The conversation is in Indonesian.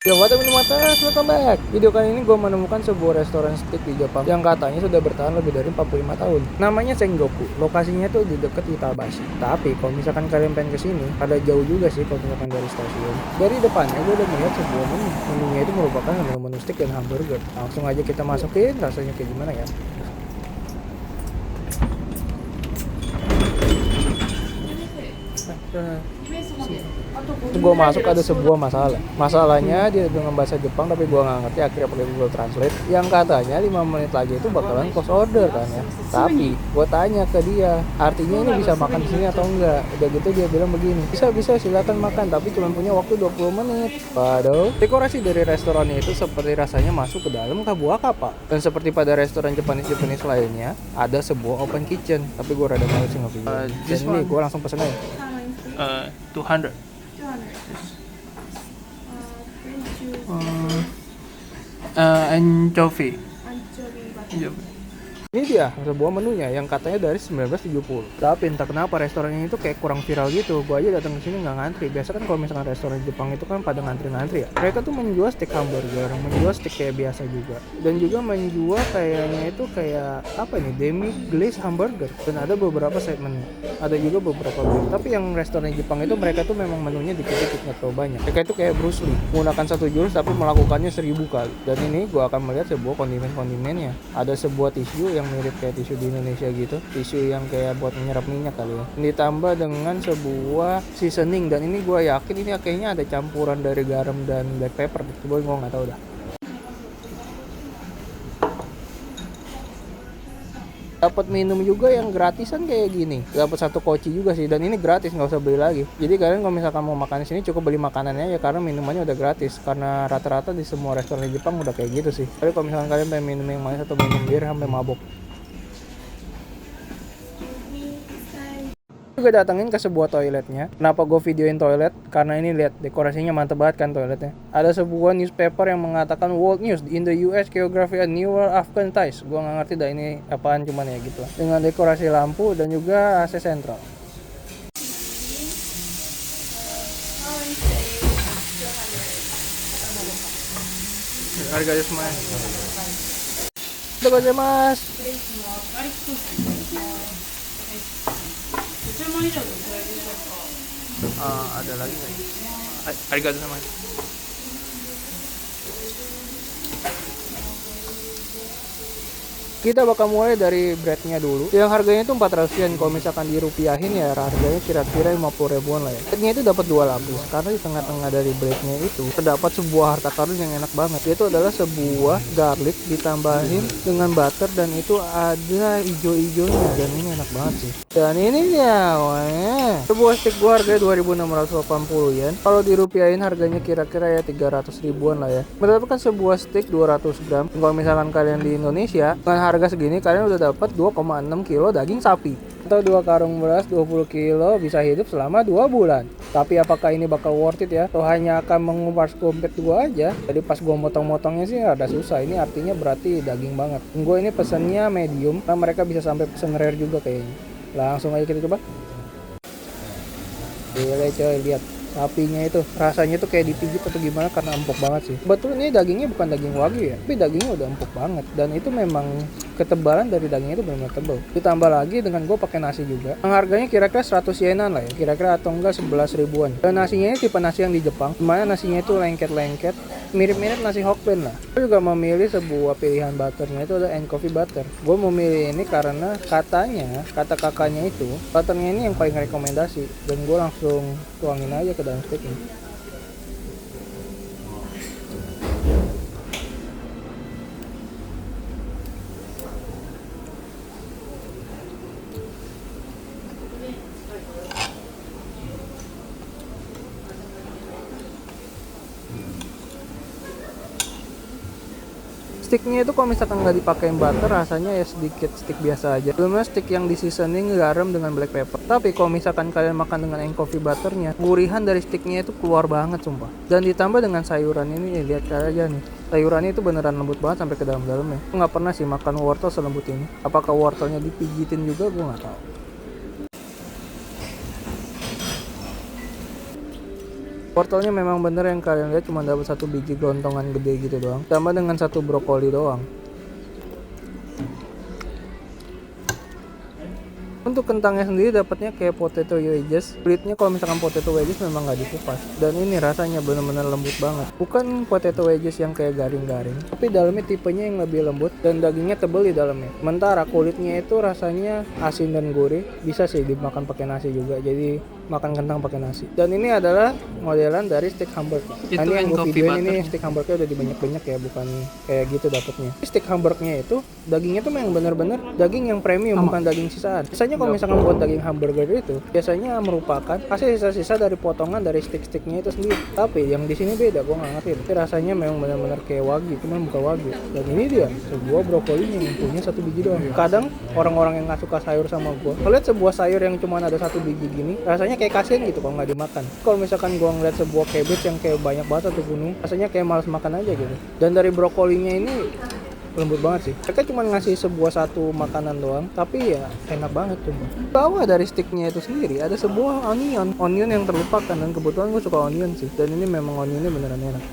Yo, what up Mata, welcome back. Video kali ini gue menemukan sebuah restoran steak di Jepang yang katanya sudah bertahan lebih dari 45 tahun. Namanya Sengoku. Lokasinya tuh di dekat Itabashi. Tapi kalau misalkan kalian pengen kesini, ada jauh juga sih kalau misalkan dari stasiun. Dari depannya gue udah melihat sebuah menu. Menunya itu merupakan menu-menu steak dan hamburger. Langsung aja kita masukin, rasanya kayak gimana ya? Gue masuk ada sebuah masalahnya dia dengan bahasa Jepang tapi gue nggak ngerti, akhirnya pakai Google Translate yang katanya 5 menit lagi itu bakalan close order kan ya. Tapi gue tanya ke dia artinya ini bisa makan di sini atau enggak. Udah gitu dia bilang begini, bisa silakan makan tapi cuma punya waktu 20 menit. Padahal dekorasi dari restorannya itu seperti rasanya masuk ke dalam Kabuaka pak. Dan seperti pada restoran Japanese lainnya ada sebuah open kitchen, tapi gue rada males nggak video. Dan ini gue langsung pesen aja. 200. Anchovy. Ini dia sebuah menunya yang katanya dari 1970. Tapi entah kenapa restoran ini tuh kayak kurang viral gitu. Gua aja datang ke sini nggak ngantri. Biasa kan kalau misalkan restoran Jepang itu kan pada ngantri-ngantri ya. Mereka tuh menjual steak hamburger, menjual steak kayak biasa juga. Dan juga menjual kayaknya itu kayak apa nih, demi glaze hamburger. Dan ada beberapa set menu. Ada juga beberapa beef. Tapi yang restoran Jepang itu mereka tuh memang menunya dikit-dikit, nggak terlalu banyak. Mereka itu kayak Bruce Lee, menggunakan satu jurus tapi melakukannya 1000 kali. Dan ini gua akan melihat sebuah kondimen-kondimennya. Ada sebuah tisu yang mirip kayak tisu di Indonesia gitu, tisu yang kayak buat menyerap minyak kali ya, ditambah dengan sebuah seasoning. Dan ini gue yakin ini kayaknya ada campuran dari garam dan black pepper, coba gue nggak tahu dah. Dapat minum juga yang gratisan kayak gini, dapat satu koci juga sih, dan ini gratis, nggak usah beli lagi. Jadi kalian kalau misalkan mau makan di sini cukup beli makanannya ya, karena minumannya udah gratis, karena rata-rata di semua restoran di Jepang udah kayak gitu sih. Tapi kalau misalkan kalian pengen minum yang manis atau minum bir sampai mabok, juga datengin ke sebuah toiletnya. Kenapa gue videoin toilet? Karena ini lihat dekorasinya mantep banget kan toiletnya. Ada sebuah newspaper yang mengatakan World News in the US Geography and Newer Afghan Ties. Gue nggak ngerti dah ini apaan, cuman ya gitu lah. Dengan dekorasi lampu dan juga AC sentral. Harganya semua. Terima kasih mas. Ada lagi nggak? Arigato sama. Kita bakal mulai dari breadnya dulu, yang harganya itu 400 yen. Kalau misalkan dirupiahin ya harganya kira-kira 50 ribuan lah ya. Breadnya itu dapat 2 lapis, karena di tengah-tengah dari breadnya itu terdapat sebuah harta karun yang enak banget. Itu adalah sebuah garlic ditambahin dengan butter, dan itu ada ijo-ijonya, dan ini enak banget sih. Dan ini dia, sebuah steak gua harganya 2.680 yen. Kalau dirupiahin harganya kira-kira ya 300 ribuan lah ya. Mendapatkan sebuah steak 200 gram. Kalau misalkan kalian di Indonesia dengan harga segini kalian udah dapat 2,6 kilo daging sapi atau 2 karung beras 20 kilo, bisa hidup selama 2 bulan. Tapi apakah ini bakal worth it ya? Atau hanya akan mengupas dompet gua aja? Jadi pas gua motong-motongnya sih ada susah. Ini artinya berarti daging banget. Gue ini pesennya medium, karena mereka bisa sampai pesen rare juga kayaknya. Langsung aja kita coba. Boleh coy, lihat sapinya itu rasanya tuh kayak dipijit atau gimana, karena empuk banget sih. Betul ini dagingnya bukan daging wagyu ya, tapi dagingnya udah empuk banget. Dan itu memang ketebalan dari dagingnya itu benar-benar tebal. Ditambah lagi dengan gue pakai nasi juga, yang harganya kira-kira 100 yenan lah ya, kira-kira atau enggak 11 ribuan. Dan nasinya ini tipe nasi yang di Jepang, dimana nasinya itu lengket-lengket, mirip-mirip nasi Hokben lah. Gue juga memilih sebuah pilihan butternya, itu ada Anchovy butter. Gue memilih ini karena katanya, kata kakaknya itu butternya ini yang paling rekomendasi, dan gue langsung tuangin aja ke dalam steak ini. Sticknya itu kalau misalkan nggak dipakein butter rasanya ya sedikit stick biasa aja. Belum stick yang di seasoning garam dengan black pepper. Tapi kalau misalkan kalian makan dengan Anchovy butternya, gurihan dari sticknya itu keluar banget sumpah. Dan ditambah dengan sayuran ini, lihat aja nih. Sayurannya itu beneran lembut banget sampai ke dalam-dalamnya. Aku nggak pernah sih makan wortel selembut ini. Apakah wortelnya dipijitin juga, gue nggak tahu. Wortelnya memang bener yang kalian lihat cuma dapat satu biji gelontongan gede gitu doang, tambah dengan satu brokoli doang. Untuk kentangnya sendiri dapatnya kayak potato wedges. Kulitnya kalau misalkan potato wedges memang nggak dikupas. Dan ini rasanya bener-bener lembut banget. Bukan potato wedges yang kayak garing-garing, tapi dalamnya tipenya yang lebih lembut dan dagingnya tebel di dalamnya. Sementara kulitnya itu rasanya asin dan gurih. Bisa sih dimakan pakai nasi juga. Jadi makan kentang pakai nasi. Dan ini adalah modelan dari steak hamburger. Nah, ini yang gue videoin ini steak hamburger udah dibanyak-banyak ya, bukan kayak gitu dapetnya. Steak hamburgernya itu dagingnya tuh memang bener-bener daging yang premium, bukan daging sisaan. Biasanya kalau misalkan buat daging hamburger itu biasanya merupakan hasil sisa-sisa dari potongan dari steak-steaknya itu sendiri. Tapi yang di sini beda, gue nggak ngerti. Tapi rasanya memang benar-benar kayak wagyu, cuman bukan wagyu. Dan ini dia sebuah brokoli yang punya satu biji doang. Kadang orang-orang yang nggak suka sayur sama gue, ngeliat sebuah sayur yang cuma ada satu biji gini, rasanya kayak kasian gitu kalau nggak dimakan. Kalau misalkan gue ngeliat sebuah cabbage yang kayak banyak banget satu gunung, rasanya kayak males makan aja gitu. Dan dari brokolinya ini lembut banget sih. Mereka cuma ngasih sebuah satu makanan doang, tapi ya enak banget cuma. Bawah dari sticknya itu sendiri ada sebuah onion yang terlupakan, dan kebetulan gue suka onion sih. Dan ini memang onionnya beneran enak.